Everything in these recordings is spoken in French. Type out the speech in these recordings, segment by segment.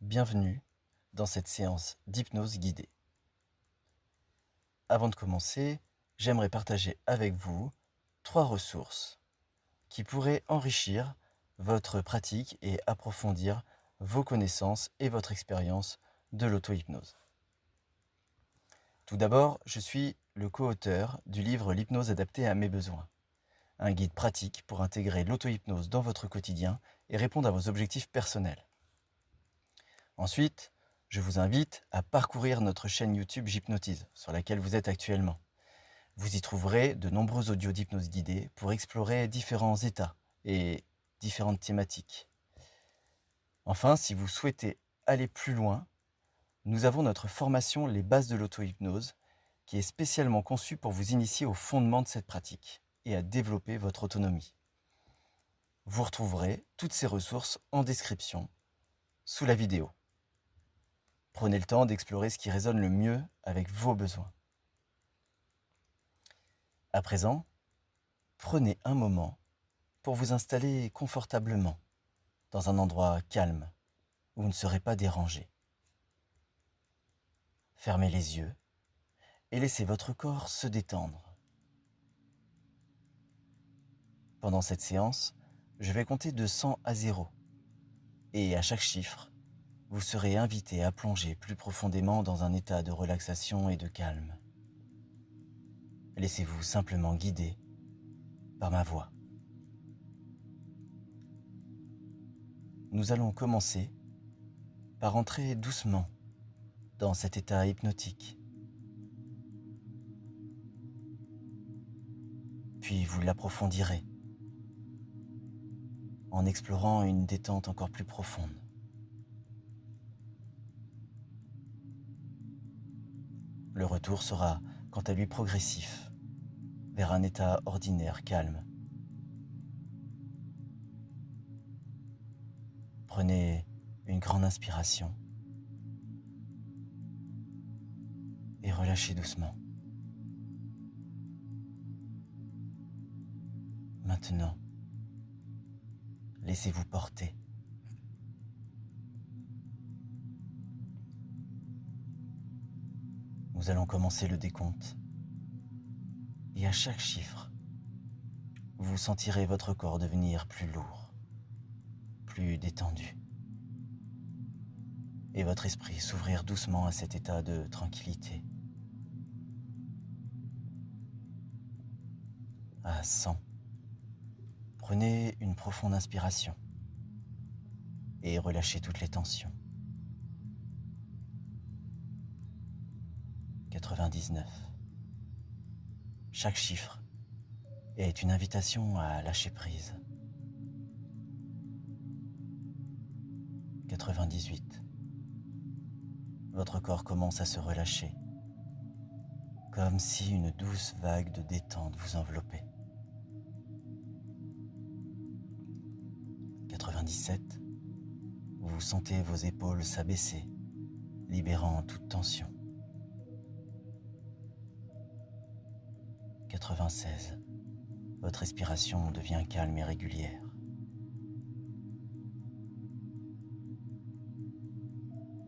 Bienvenue dans cette séance d'hypnose guidée. Avant de commencer, j'aimerais partager avec vous 3 ressources qui pourraient enrichir votre pratique et approfondir vos connaissances et votre expérience de l'auto-hypnose. Tout d'abord, je suis le co-auteur du livre L'hypnose adaptée à mes besoins, un guide pratique pour intégrer l'auto-hypnose dans votre quotidien et répondre à vos objectifs personnels. Ensuite, je vous invite à parcourir notre chaîne YouTube J'hypnotise, sur laquelle vous êtes actuellement. Vous y trouverez de nombreux audios d'hypnose guidée pour explorer différents états et différentes thématiques. Enfin, si vous souhaitez aller plus loin, nous avons notre formation Les bases de l'auto-hypnose, qui est spécialement conçue pour vous initier au fondement de cette pratique et à développer votre autonomie. Vous retrouverez toutes ces ressources en description, sous la vidéo. Prenez le temps d'explorer ce qui résonne le mieux avec vos besoins. À présent, prenez un moment pour vous installer confortablement dans un endroit calme où vous ne serez pas dérangé. Fermez les yeux et laissez votre corps se détendre. Pendant cette séance, je vais compter de 100 à 0 et à chaque chiffre, vous serez invité à plonger plus profondément dans un état de relaxation et de calme. Laissez-vous simplement guider par ma voix. Nous allons commencer par entrer doucement dans cet état hypnotique. Puis vous l'approfondirez en explorant une détente encore plus profonde. Le retour sera quant à lui progressif vers un état ordinaire calme. Prenez une grande inspiration et relâchez doucement. Maintenant, laissez-vous porter. Nous allons commencer le décompte. Et à chaque chiffre, vous sentirez votre corps devenir plus lourd, plus détendu. Et votre esprit s'ouvrir doucement à cet état de tranquillité. À 100, prenez une profonde inspiration et relâchez toutes les tensions. 99. Chaque chiffre est une invitation à lâcher prise. 98. Votre corps commence à se relâcher, comme si une douce vague de détente vous enveloppait. 97. Vous sentez vos épaules s'abaisser, libérant toute tension. 96. Votre respiration devient calme et régulière.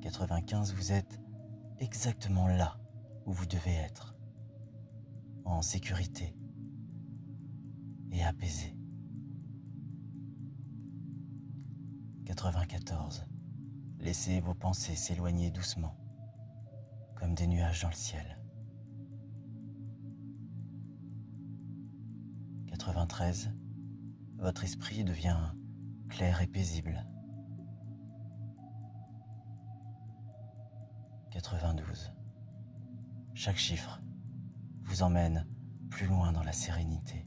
95. Vous êtes exactement là où vous devez être, en sécurité et apaisé. 94. Laissez vos pensées s'éloigner doucement, comme des nuages dans le ciel. 93. Votre esprit devient clair et paisible. 92. Chaque chiffre vous emmène plus loin dans la sérénité.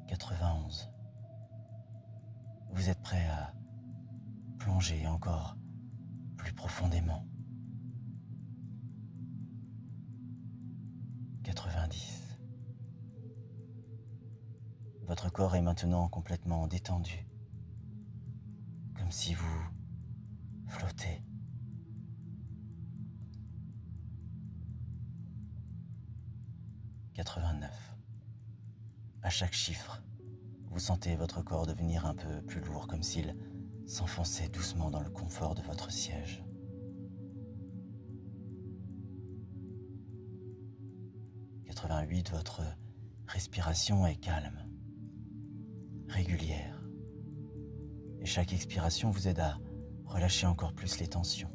91. Vous êtes prêt à plonger encore plus profondément. 90. Votre corps est maintenant complètement détendu, comme si vous flottez. 89. À chaque chiffre, Vous sentez votre corps devenir un peu plus lourd, comme s'il s'enfonçait doucement dans le confort de votre siège. 88, votre respiration est calme, régulière, et chaque expiration vous aide à relâcher encore plus les tensions.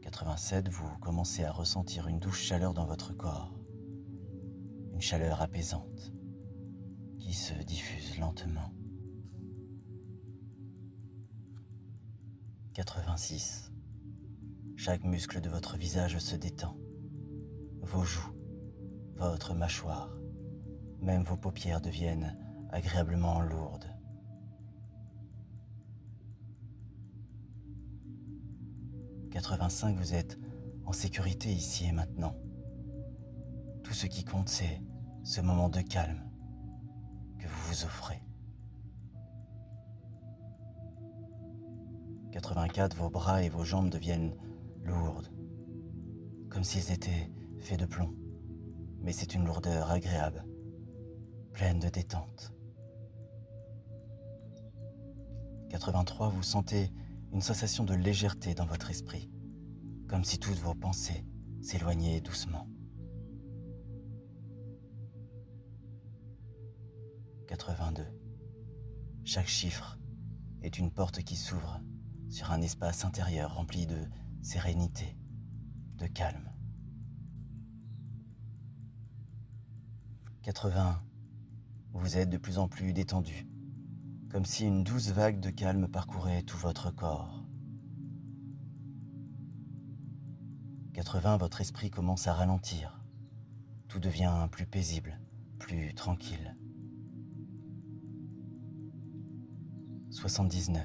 87, vous commencez à ressentir une douce chaleur dans votre corps, une chaleur apaisante qui se diffuse lentement. 86, chaque muscle de votre visage se détend, vos joues, votre mâchoire, même vos paupières deviennent agréablement lourdes. 85, vous êtes en sécurité ici et maintenant. Tout ce qui compte, c'est ce moment de calme que vous vous offrez. 84, vos bras et vos jambes deviennent lourdes, comme s'ils étaient faits de plomb, mais c'est une lourdeur agréable, pleine de détente. 83, vous sentez une sensation de légèreté dans votre esprit, comme si toutes vos pensées s'éloignaient doucement. 82, chaque chiffre est une porte qui s'ouvre sur un espace intérieur rempli de sérénité, de calme. 80, vous êtes de plus en plus détendu, comme si une douce vague de calme parcourait tout votre corps. 80, votre esprit commence à ralentir. Tout devient plus paisible, plus tranquille. 79,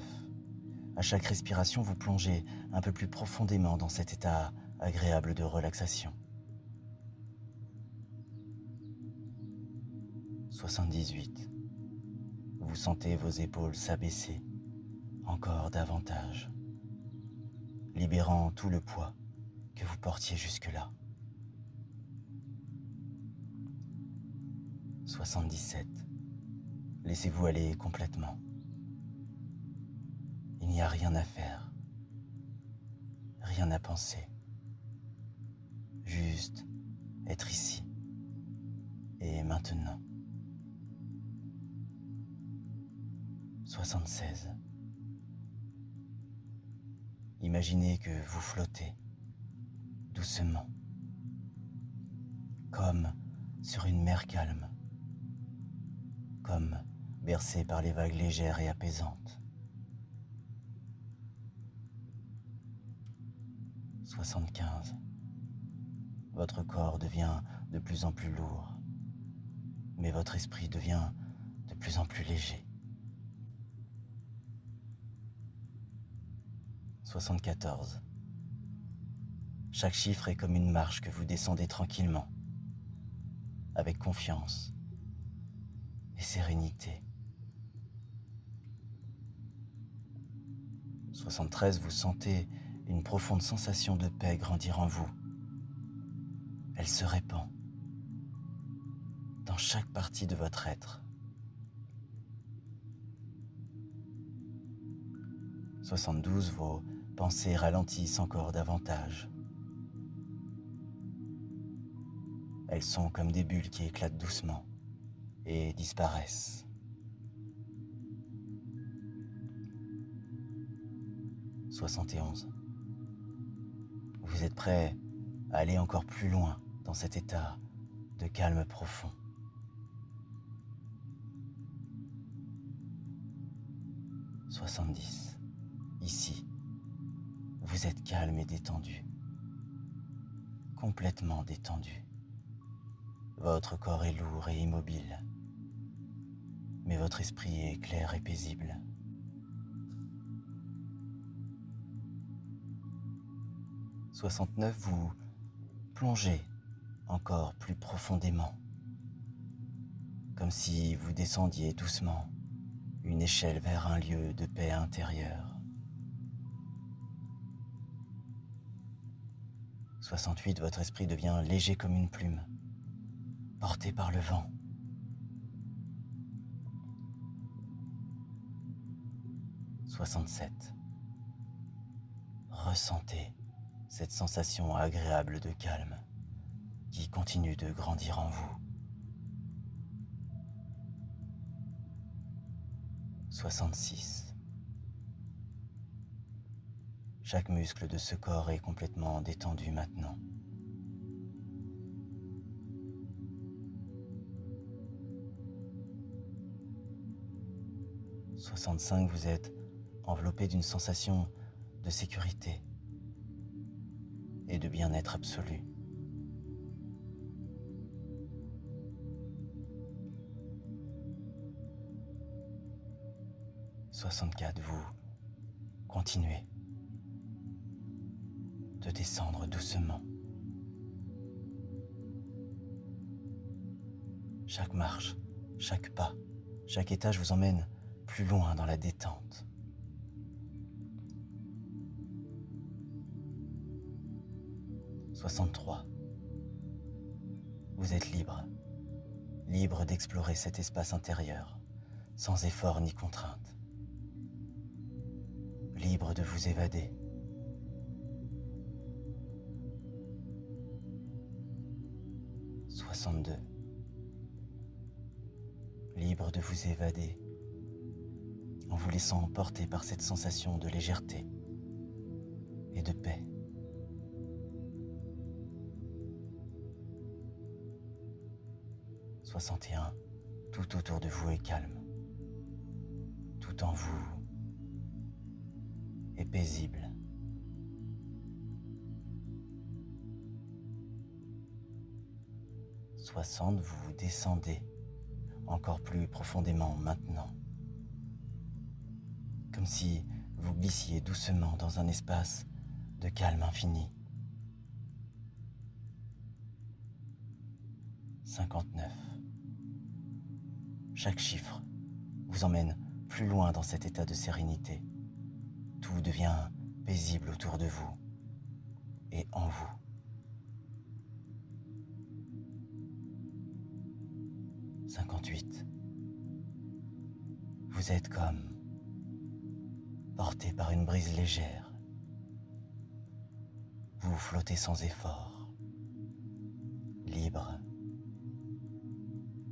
à chaque respiration, vous plongez un peu plus profondément dans cet état agréable de relaxation. 78, vous sentez vos épaules s'abaisser encore davantage, libérant tout le poids que vous portiez jusque-là. 77, laissez-vous aller complètement. Il n'y a rien à faire, rien à penser, juste être ici et maintenant. 76, imaginez que vous flottez doucement, comme sur une mer calme, comme bercé par les vagues légères et apaisantes. 75, votre corps devient de plus en plus lourd, mais votre esprit devient de plus en plus léger. 74, chaque chiffre est comme une marche que vous descendez tranquillement, avec confiance et sérénité. 73, vous sentez une profonde sensation de paix grandir en vous. Elle se répand dans chaque partie de votre être. 72, vos pensées ralentissent encore davantage. Elles sont comme des bulles qui éclatent doucement et disparaissent. 71, vous êtes prêt à aller encore plus loin dans cet état de calme profond. 70, ici, vous êtes calme et détendu, complètement détendu. Votre corps est lourd et immobile, mais votre esprit est clair et paisible. 69, vous plongez encore plus profondément, comme si vous descendiez doucement une échelle vers un lieu de paix intérieure. 68, votre esprit devient léger comme une plume, porté par le vent. 67. Ressentez cette sensation agréable de calme qui continue de grandir en vous. 66. Chaque muscle de ce corps est complètement détendu maintenant. 65, vous êtes enveloppé d'une sensation de sécurité et de bien-être absolu. 64, vous continuez de descendre doucement. Chaque marche, chaque pas, chaque étage vous emmène plus loin dans la détente. 63. Vous êtes libre, libre d'explorer cet espace intérieur, sans effort ni contrainte. Libre de vous évader. 62. Libre de vous évader en vous laissant emporter par cette sensation de légèreté et de paix. 61. Tout autour de vous est calme. Tout en vous est paisible. 60. Vous descendez encore plus profondément maintenant. Comme si vous glissiez doucement dans un espace de calme infini. 59. Chaque chiffre vous emmène plus loin dans cet état de sérénité. Tout devient paisible autour de vous et en vous. 58. Vous êtes comme porté par une brise légère. Vous flottez sans effort, libre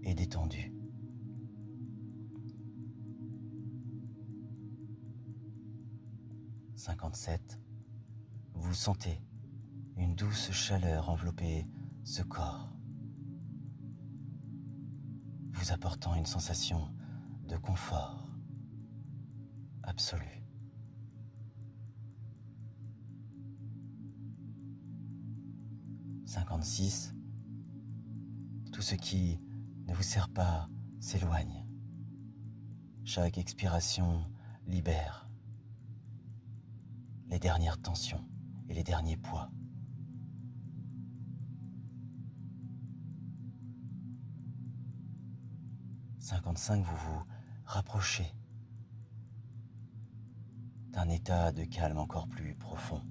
et détendu. 57. Vous sentez une douce chaleur envelopper ce corps, vous apportant une sensation de confort absolu. 56. Tout ce qui ne vous sert pas s'éloigne. Chaque expiration libère les dernières tensions et les derniers poids. 55, vous vous rapprochez d'un état de calme encore plus profond.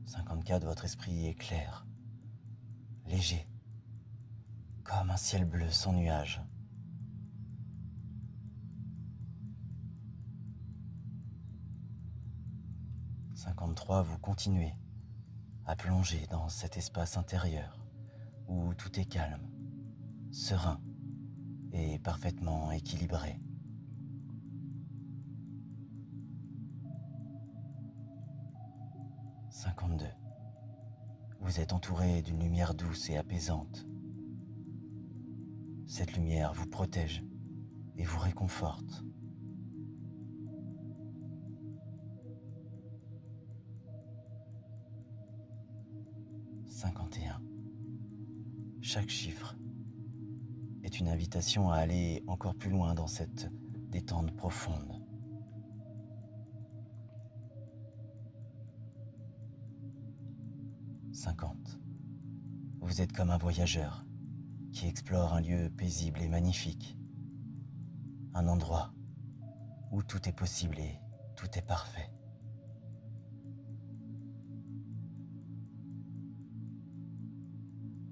54, votre esprit est clair, léger, comme un ciel bleu sans nuages. 53, vous continuez à plonger dans cet espace intérieur où tout est calme, serein et parfaitement équilibré. 52. Vous êtes entouré d'une lumière douce et apaisante. Cette lumière vous protège et vous réconforte. 51. Chaque chiffre est une invitation à aller encore plus loin dans cette détente profonde. 50. Vous êtes comme un voyageur qui explore un lieu paisible et magnifique. Un endroit où tout est possible et Tout est parfait.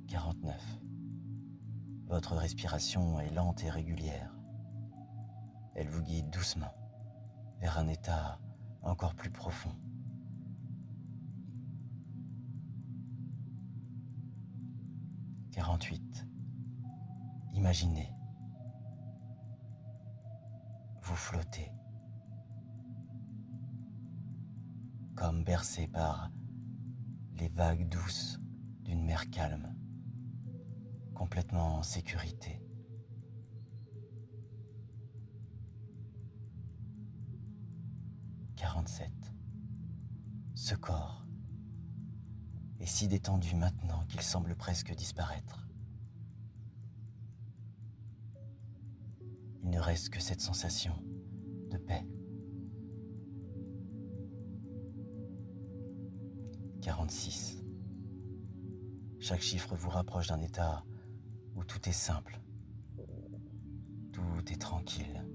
49. Votre respiration est lente et régulière. Elle vous guide doucement vers un état encore plus profond. 48. Imaginez. Vous flottez, comme bercé par les vagues douces d'une mer calme, complètement en sécurité. 47. Ce corps est si détendu maintenant qu'il semble presque disparaître. Il ne reste que cette sensation de paix. 46. Chaque chiffre vous rapproche d'un état où tout est simple, tout est tranquille.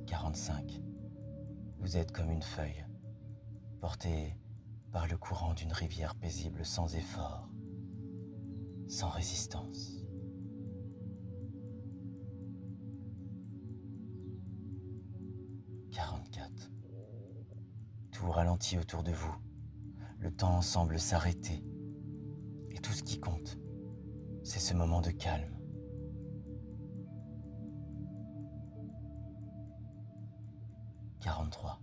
45. Vous êtes comme une feuille, portée par le courant d'une rivière paisible sans effort, sans résistance. 44. Tout ralentit autour de vous. Le temps semble s'arrêter. Et tout ce qui compte, c'est ce moment de calme. 43.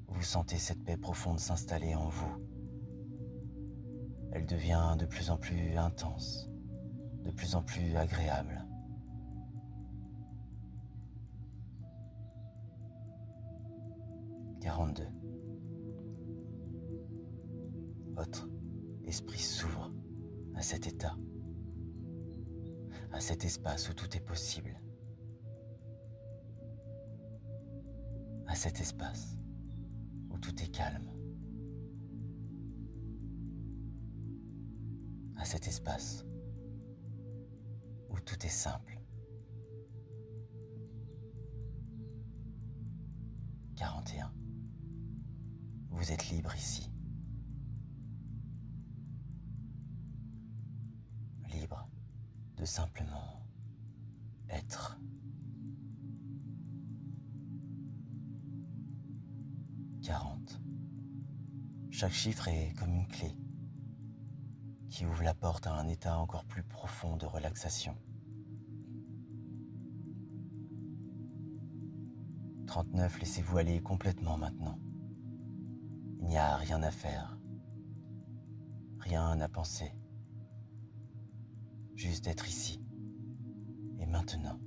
Vous sentez cette paix profonde s'installer en vous. Elle devient de plus en plus intense, de plus en plus agréable. 42. Votre esprit s'ouvre à cet état, à cet espace où tout est possible, à cet espace où tout est calme, à cet espace où tout est simple. 41. Vous êtes libre ici. Libre de simplement être. 40. Chaque chiffre est comme une clé qui ouvre la porte à un état encore plus profond de relaxation. 39. Laissez-vous aller complètement maintenant. Il n'y a rien à faire, rien à penser, juste être ici et maintenant.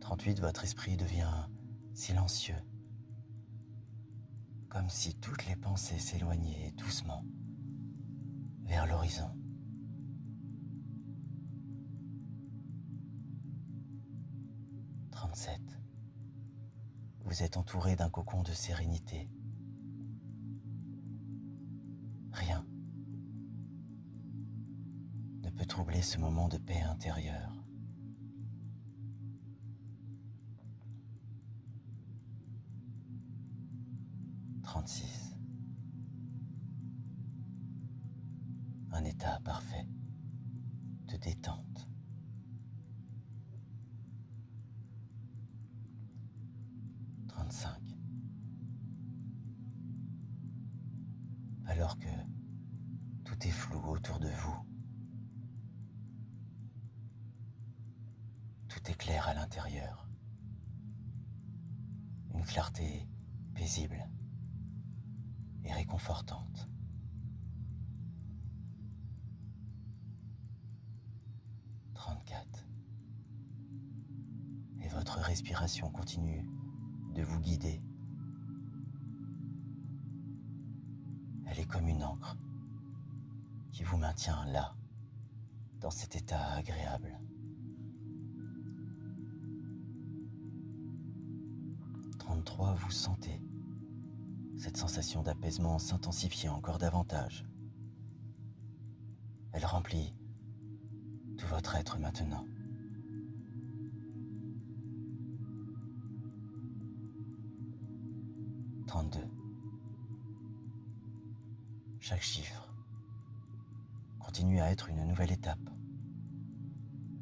38. Votre esprit devient silencieux, comme si toutes les pensées s'éloignaient doucement vers l'horizon. 37. Vous êtes entouré d'un cocon de sérénité. Rien ne peut troubler ce moment de paix intérieure. 36. Un état parfait de détente. 35. Alors que tout est flou autour de vous, tout est clair à l'intérieur. Une clarté paisible et réconfortante. 34. Et votre respiration continue de vous guider. Elle est comme une ancre qui vous maintient là, dans cet état agréable. 33. Vous sentez cette sensation d'apaisement s'intensifier encore davantage. Elle remplit tout votre être maintenant. 32. Chaque chiffre continue à être une nouvelle étape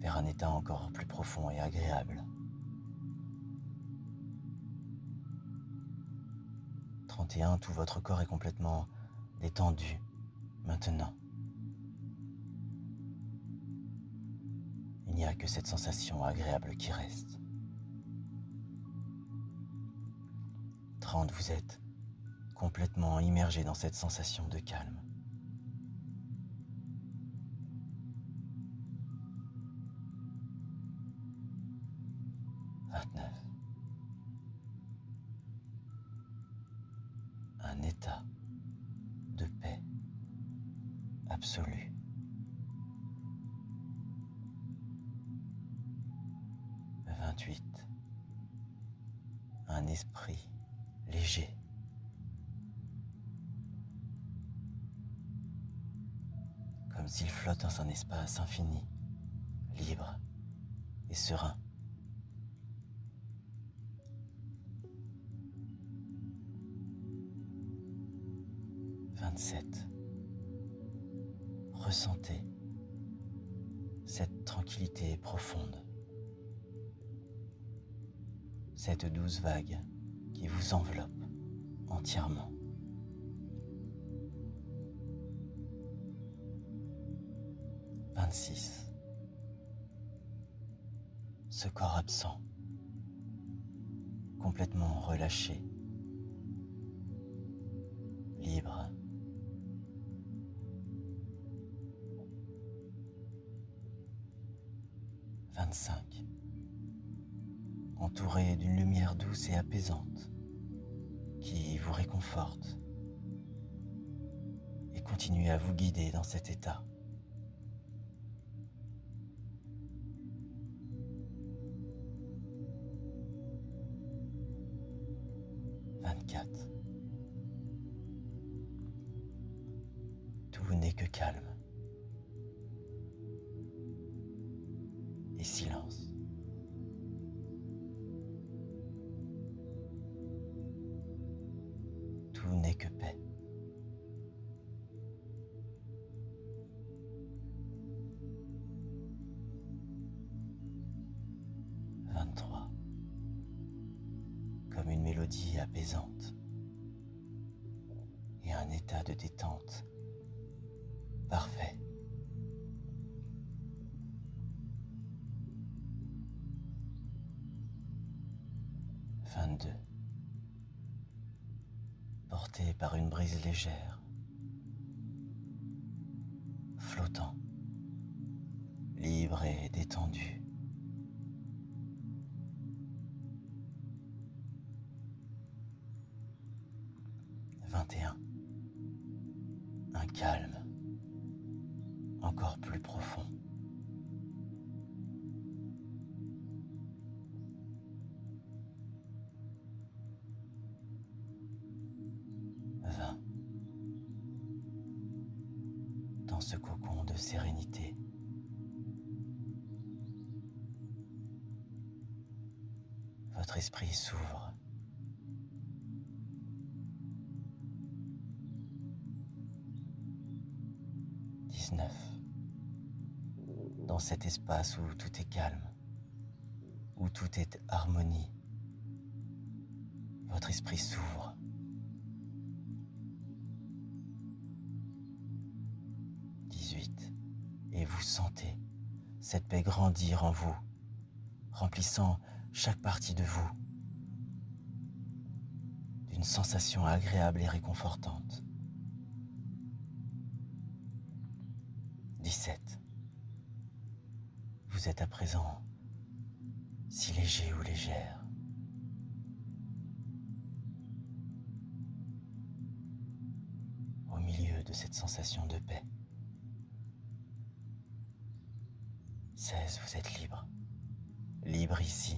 vers un état encore plus profond et agréable. 31. Tout votre corps est complètement détendu maintenant. Il n'y a que cette sensation agréable qui reste. 30. Vous êtes complètement immergé dans cette sensation de calme. 29. Un état de paix absolue. 28. Un esprit léger. 'Comme s'il flotte dans un espace infini, libre et serein. 27. Ressentez cette tranquillité profonde, cette douce vague qui vous enveloppe entièrement. 26. Ce corps absent, complètement relâché, libre. 25. Entouré d'une lumière douce et apaisante qui vous réconforte et continue à vous guider dans cet état. 24. Tout n'est que calme et silence. Tout n'est que paix. 23. Comme une mélodie apaisante et un état de détente parfait. 22. Porté par une brise légère, flottant, libre et détendu. 21. Un calme encore plus profond. 20. Dans ce cocon de sérénité, votre esprit s'ouvre. 19. Dans cet espace où tout est calme, où tout est harmonie, votre esprit s'ouvre. 18. Et vous sentez cette paix grandir en vous, remplissant chaque partie de vous d'une sensation agréable et réconfortante. 17. Vous êtes à présent si léger ou légère. 'Au milieu de cette sensation de paix. 16. Vous êtes libre. Libre ici.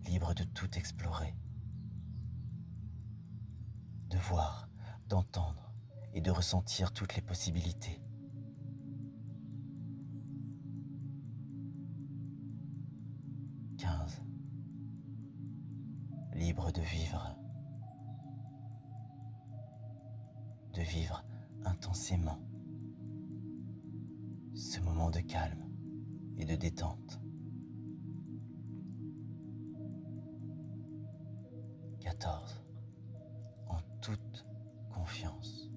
Libre de tout explorer. De voir, d'entendre et de ressentir toutes les possibilités. 15. Libre de vivre intensément ce moment de calme et de détente. 14. En toute confiance.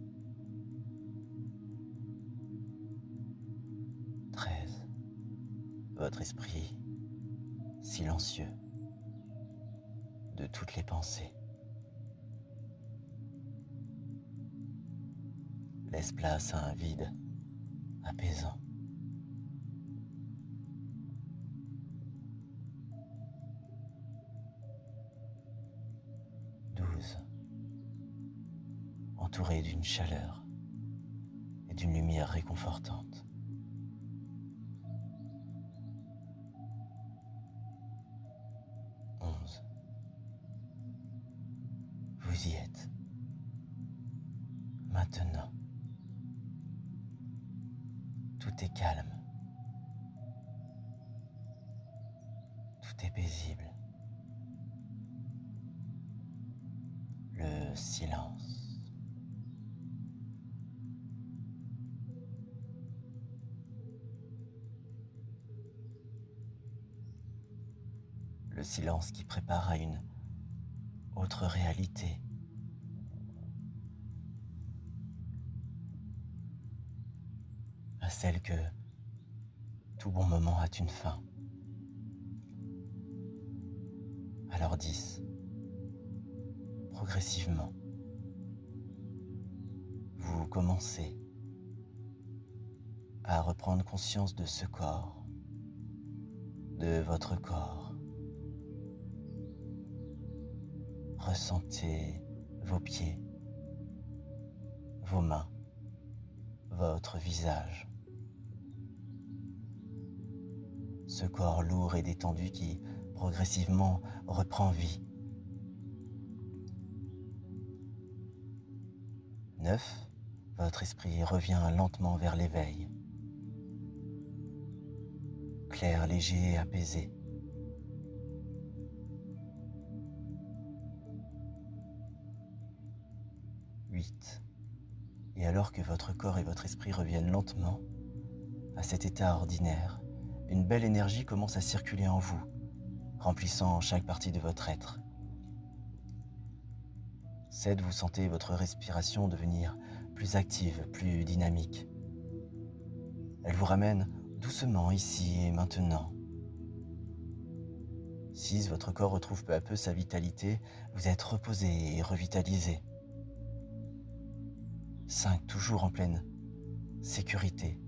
13. Votre esprit silencieux de toutes les pensées laisse place à un vide apaisant. 12. Entouré d'une chaleur et d'une lumière réconfortante. 11. Vous y êtes. Maintenant, tout est calme. Tout est paisible. Le silence. Le silence qui prépare à une autre réalité. À celle que tout bon moment a une fin. Alors 10. Progressivement, vous commencez à reprendre conscience de ce corps, de votre corps. Ressentez vos pieds, vos mains, votre visage. Ce corps lourd et détendu qui progressivement reprend vie. 9. Votre esprit revient lentement vers l'éveil. Clair, léger et apaisé. 8. Et alors que votre corps et votre esprit reviennent lentement à cet état ordinaire, une belle énergie commence à circuler en vous, remplissant chaque partie de votre être. 7. Vous sentez votre respiration devenir plus active, plus dynamique. Elle vous ramène doucement ici et maintenant. 6. Votre corps retrouve peu à peu sa vitalité, vous êtes reposé et revitalisé. 5. Toujours en pleine sécurité,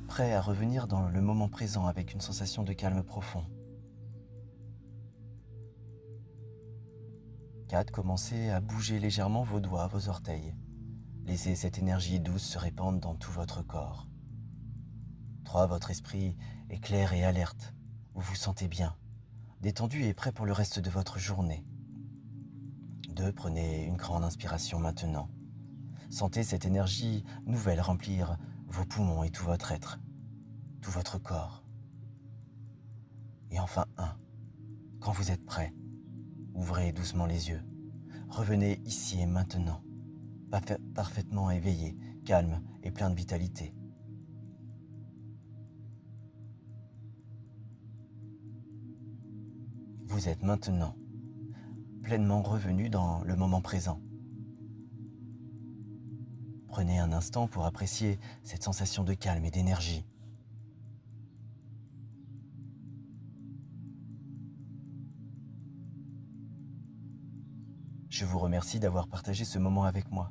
prêt à revenir dans le moment présent avec une sensation de calme profond. 4. Commencez à bouger légèrement vos doigts, vos orteils. Laissez cette énergie douce se répandre dans tout votre corps. 3. Votre esprit est clair et alerte. Vous vous sentez bien, détendu et prêt pour le reste de votre journée. 2. Prenez une grande inspiration maintenant. Sentez cette énergie nouvelle remplir vos poumons et tout votre être, tout votre corps. Et enfin 1. Quand vous êtes prêt, ouvrez doucement les yeux. Revenez ici et maintenant, parfaitement éveillé, calme et plein de vitalité. Vous êtes maintenant pleinement revenu dans le moment présent. Prenez un instant pour apprécier cette sensation de calme et d'énergie. Je vous remercie d'avoir partagé ce moment avec moi.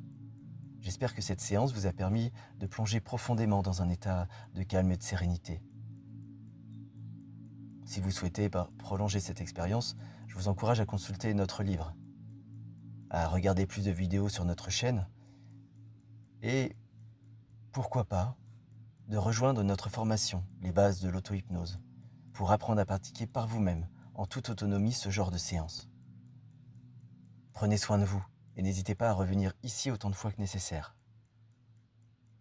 J'espère que cette séance vous a permis de plonger profondément dans un état de calme et de sérénité. Si vous souhaitez prolonger cette expérience, je vous encourage à consulter notre livre, à regarder plus de vidéos sur notre chaîne et, pourquoi pas, de rejoindre notre formation, les bases de l'auto-hypnose, pour apprendre à pratiquer par vous-même, en toute autonomie, ce genre de séance. Prenez soin de vous et n'hésitez pas à revenir ici autant de fois que nécessaire.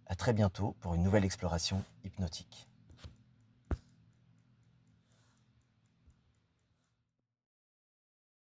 À très bientôt pour une nouvelle exploration hypnotique.